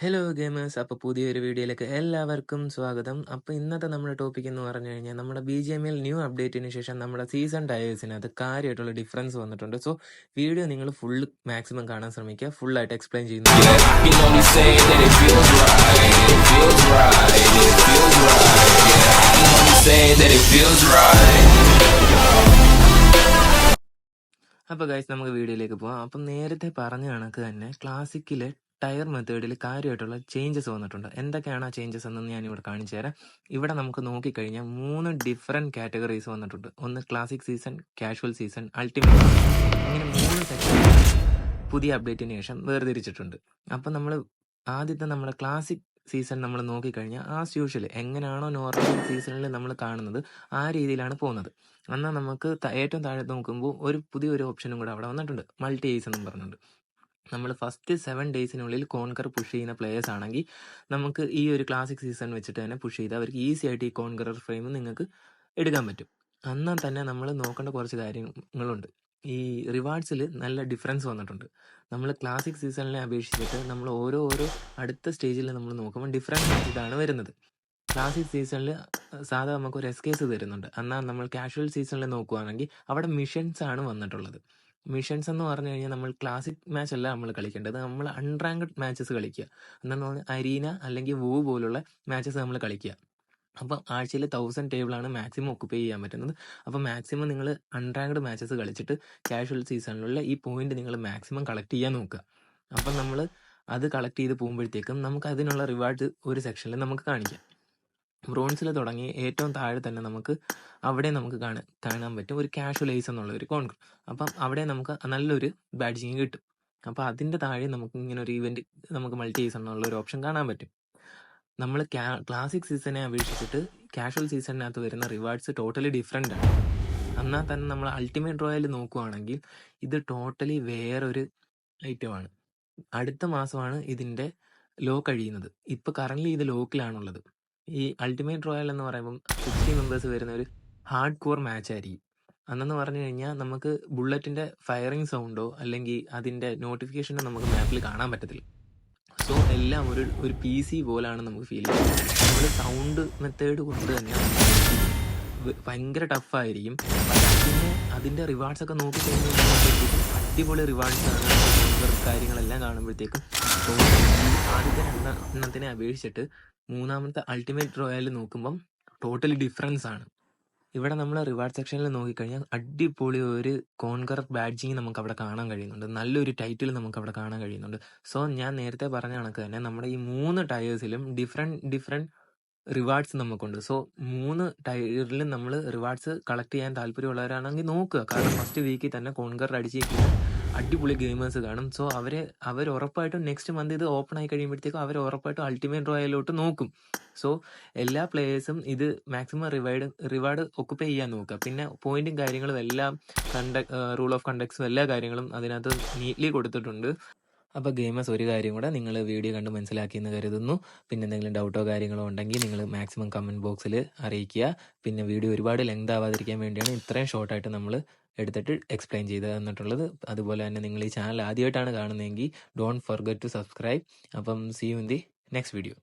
Hello gamers, അപ്പോൾ പുതിയൊരു വീഡിയോയിലേക്ക് എല്ലാവർക്കും സ്വാഗതം. അപ്പോൾ ഇന്നത്തെ നമ്മുടെ ടോപ്പിക് എന്ന് പറഞ്ഞു കഴിഞ്ഞാൽ നമ്മുടെ BGML ന്യൂ അപ്ഡേറ്റിന് ശേഷം നമ്മുടെ സീസൺ ടയേഴ്സിനകത്ത് കാര്യമായിട്ടുള്ള ഡിഫറൻസ് വന്നിട്ടുണ്ട്. സോ വീഡിയോ നിങ്ങൾ ഫുൾ മാക്സിമം കാണാൻ ശ്രമിക്കുക. ഫുള്ളായിട്ട് എക്സ്പ്ലെയിൻ ചെയ്യുന്നു. അപ്പോൾ ഗൈസ്, നമുക്ക് വീഡിയോയിലേക്ക് പോകാം. അപ്പം നേരത്തെ പറഞ്ഞ കണക്ക് തന്നെ ക്ലാസിക്കിലെ ടയർ മെത്തേഡിൽ കാര്യമായിട്ടുള്ള ചേഞ്ചസ് വന്നിട്ടുണ്ട്. എന്തൊക്കെയാണ് ആ ചേഞ്ചസ് എന്ന് ഞാനിവിടെ കാണിച്ചു തരാം. ഇവിടെ നമുക്ക് നോക്കിക്കഴിഞ്ഞാൽ 3 ഡിഫറെൻറ്റ് കാറ്റഗറീസ് വന്നിട്ടുണ്ട്. ഒന്ന് classic season, casual season, ultimate. ഇങ്ങനെ 3 സെക്ഷൻ പുതിയ അപ്ഡേറ്റിന് ശേഷം വേർതിരിച്ചിട്ടുണ്ട്. അപ്പം നമ്മൾ ആദ്യത്തെ നമ്മുടെ ക്ലാസിക് സീസൺ നമ്മൾ നോക്കിക്കഴിഞ്ഞാൽ ആസ് യൂഷ്വൽ എങ്ങനെയാണോ നോർമൽ സീസണിൽ നമ്മൾ കാണുന്നത് ആ രീതിയിലാണ് പോകുന്നത്. എന്നാൽ നമുക്ക് ഏറ്റവും താഴെ നോക്കുമ്പോൾ ഒരു പുതിയൊരു ഓപ്ഷനും കൂടെ അവിടെ വന്നിട്ടുണ്ട്, മൾട്ടി ഏസ് എന്നും പറഞ്ഞിട്ടുണ്ട്. നമ്മൾ ഫസ്റ്റ് 7 ഡേയ്സിനുള്ളിൽ കോൺകർ പുഷ് ചെയ്യുന്ന പ്ലേയേഴ്സ് ആണെങ്കിൽ നമുക്ക് ഈ ഒരു ക്ലാസിക് സീസൺ വെച്ചിട്ട് തന്നെ പുഷ് ചെയ്ത് അവർക്ക് ഈസി ആയിട്ട് ഈ കോൺകറർ ഫ്രെയിം നിങ്ങൾക്ക് എടുക്കാൻ പറ്റും. എന്നാൽ തന്നെ നമ്മൾ നോക്കേണ്ട കുറച്ച് കാര്യങ്ങളുണ്ട്. ഈ റിവാർഡ്സിൽ നല്ല ഡിഫറൻസ് വന്നിട്ടുണ്ട്. നമ്മൾ ക്ലാസിക് സീസണിനെ അപേക്ഷിച്ചിട്ട് നമ്മൾ ഓരോ അടുത്ത സ്റ്റേജിൽ നമ്മൾ നോക്കുമ്പോൾ ഡിഫറൻറ്റ് ഇതാണ് വരുന്നത്. ക്ലാസിക് സീസണിൽ സാധാ നമുക്ക് ഒരു എസ്കേസ് തരുന്നുണ്ട്. എന്നാൽ നമ്മൾ കാഷ്വൽ സീസണിൽ നോക്കുകയാണെങ്കിൽ അവിടെ മിഷൻസ് ആണ് വന്നിട്ടുള്ളത്. മിഷൻസ് എന്ന് പറഞ്ഞു കഴിഞ്ഞാൽ നമ്മൾ ക്ലാസിക് മാച്ച് അല്ല നമ്മൾ കളിക്കേണ്ടത്, നമ്മൾ അൺറാങ്ക്ഡ് മാച്ചസ് കളിക്കുക. എന്താണെന്ന് പറഞ്ഞാൽ അരീന അല്ലെങ്കിൽ വൂ പോലുള്ള മാച്ചസ് നമ്മൾ കളിക്കുക. അപ്പം ആഴ്ചയിൽ 1000 ടേബിളാണ് മാക്സിമം ഒക്കുപ്പൈ ചെയ്യാൻ പറ്റുന്നത്. അപ്പം മാക്സിമം നിങ്ങൾ അൺറാങ്ക്ഡ് മാച്ചസ് കളിച്ചിട്ട് കാഷ്വൽ സീസണിലുള്ള ഈ പോയിന്റ് നിങ്ങൾ മാക്സിമം കളക്ട് ചെയ്യാൻ നോക്കുക. അപ്പം നമ്മൾ അത് കളക്ട് ചെയ്ത് പോകുമ്പോഴത്തേക്കും നമുക്ക് അതിനുള്ള റിവാർഡ് ഒരു സെക്ഷനിൽ നമുക്ക് കാണിക്കാം. ബ്രോൺസിൽ തുടങ്ങി ഏറ്റവും താഴെ തന്നെ നമുക്ക് അവിടെ നമുക്ക് കാണാൻ പറ്റും ഒരു കാഷ്വൽ ഏസ് എന്നുള്ള ഒരു കോൺകർ. അപ്പം അവിടെ നമുക്ക് നല്ലൊരു ബാഡ്ജിങ് കിട്ടും. അപ്പം അതിൻ്റെ താഴെ നമുക്ക് ഇങ്ങനെ ഒരു ഇവന്റ് നമുക്ക് മൾട്ടി ഏസ് എന്നുള്ള ഒരു ഓപ്ഷൻ കാണാൻ പറ്റും. നമ്മൾ ക്ലാസിക് സീസണെ അപേക്ഷിച്ചിട്ട് കാഷ്വൽ സീസണിനകത്ത് വരുന്ന റിവാർഡ്സ് ടോട്ടലി ഡിഫറെൻ്റ് ആണ്. എന്നാൽ തന്നെ നമ്മൾ അൾട്ടിമേറ്റ് റോയൽ നോക്കുവാണെങ്കിൽ ഇത് ടോട്ടലി വേറൊരു ഐറ്റമാണ്. അടുത്ത മാസമാണ് ഇതിൻ്റെ ലോ കഴിയുന്നത്. ഇപ്പോൾ കറൻ്റ് ഇത് ലോക്കിലാണുള്ളത്. ഈ അൾട്ടിമേറ്റ് റോയൽ എന്ന് പറയുമ്പം 60 മെമ്പേഴ്സ് വരുന്ന ഒരു ഹാർഡ് കോർ മാച്ച് ആയിരിക്കും. അന്നെന്ന് പറഞ്ഞു കഴിഞ്ഞാൽ നമുക്ക് ബുള്ളറ്റിൻ്റെ ഫയറിങ് സൗണ്ടോ അല്ലെങ്കിൽ അതിൻ്റെ നോട്ടിഫിക്കേഷനോ നമുക്ക് മാപ്പിൽ കാണാൻ പറ്റത്തില്ല. സോ എല്ലാം ഒരു PC പോലാണ് നമുക്ക് ഫീൽ ചെയ്യുന്നത്. നമ്മൾ സൗണ്ട് മെത്തേഡ് കൊണ്ട് തന്നെ ഭയങ്കര ടഫായിരിക്കും. പക്ഷെ അതിൻ്റെ റിവാർഡ്സ് ഒക്കെ നോക്കിക്കഴിഞ്ഞാൽ അടിപൊളി റിവാർഡ്സാണ്. കാര്യങ്ങളെല്ലാം കാണുമ്പോഴത്തേക്കും ആദ്യത്തെ എണ്ണത്തിനെ അപേക്ഷിച്ചിട്ട് മൂന്നാമത്തെ അൾട്ടിമേറ്റ് റോയൽ നോക്കുമ്പം ടോട്ടലി ഡിഫറൻസ് ആണ്. ഇവിടെ നമ്മൾ റിവാർഡ് സെക്ഷനിൽ നോക്കിക്കഴിഞ്ഞാൽ അടിപൊളി ഒരു കോൺകർ ബാഡ്ജിങ് നമുക്ക് അവിടെ കാണാൻ കഴിയുന്നുണ്ട്. നല്ലൊരു ടൈറ്റിൽ നമുക്ക് അവിടെ കാണാൻ കഴിയുന്നുണ്ട്. സോ ഞാൻ നേരത്തെ പറഞ്ഞ കണക്ക് തന്നെ നമ്മുടെ ഈ 3 ടയേഴ്സിലും ഡിഫറെൻറ്റ് റിവാർഡ്സ് നമുക്കുണ്ട്. സോ 3 ടയറിലും നമ്മൾ റിവാർഡ്സ് കളക്ട് ചെയ്യാൻ താല്പര്യമുള്ളവരാണെങ്കിൽ നോക്കുക. കാരണം ഫസ്റ്റ് വീക്കിൽ തന്നെ കോൺകർ അടിച്ചിരിക്കുന്ന അടിപൊളി ഗെയിമേഴ്സ് കാണും. സോ അവർ ഉറപ്പായിട്ടും നെക്സ്റ്റ് മന്ത് ഇത് ഓപ്പൺ ആയി കഴിയുമ്പോഴത്തേക്കും അവർ ഉറപ്പായിട്ടും അൾട്ടിമേറ്റ് റോയലിലോട്ട് നോക്കും. സോ എല്ലാ പ്ലേയേഴ്സും ഇത് മാക്സിമം റിവാർഡ് ഒക്കുപ്പൈ ചെയ്യാൻ നോക്കുക. പിന്നെ പോയിന്റും കാര്യങ്ങളും എല്ലാം റൂൾ ഓഫ് കണ്ടക്ട്സും എല്ലാ കാര്യങ്ങളും അതിനകത്ത് നീറ്റ്ലി കൊടുത്തിട്ടുണ്ട്. അപ്പോൾ ഗെയിമേഴ്സ്, ഒരു കാര്യം കൂടെ നിങ്ങൾ വീഡിയോ കണ്ട് മനസ്സിലാക്കിയെന്ന് കരുതുന്നു. പിന്നെ എന്തെങ്കിലും ഡൗട്ടോ കാര്യങ്ങളോ ഉണ്ടെങ്കിൽ നിങ്ങൾ മാക്സിമം കമൻറ്റ് ബോക്സിൽ അറിയിക്കുക. പിന്നെ വീഡിയോ ഒരുപാട് ലെങ്ത് ആവാതിരിക്കാൻ വേണ്ടിയാണ് ഇത്രയും ഷോർട്ടായിട്ട് നമ്മൾ എടുത്തിട്ട് എക്സ്പ്ലെയിൻ ചെയ്ത് തന്നിട്ടുള്ളത്. അതുപോലെ തന്നെ നിങ്ങൾ ഈ ചാനൽ ആദ്യമായിട്ടാണ് കാണുന്നതെങ്കിൽ ഡോണ്ട് ഫർഗെറ്റ് ടു സബ്സ്ക്രൈബ്. അപ്പം see you in the next video.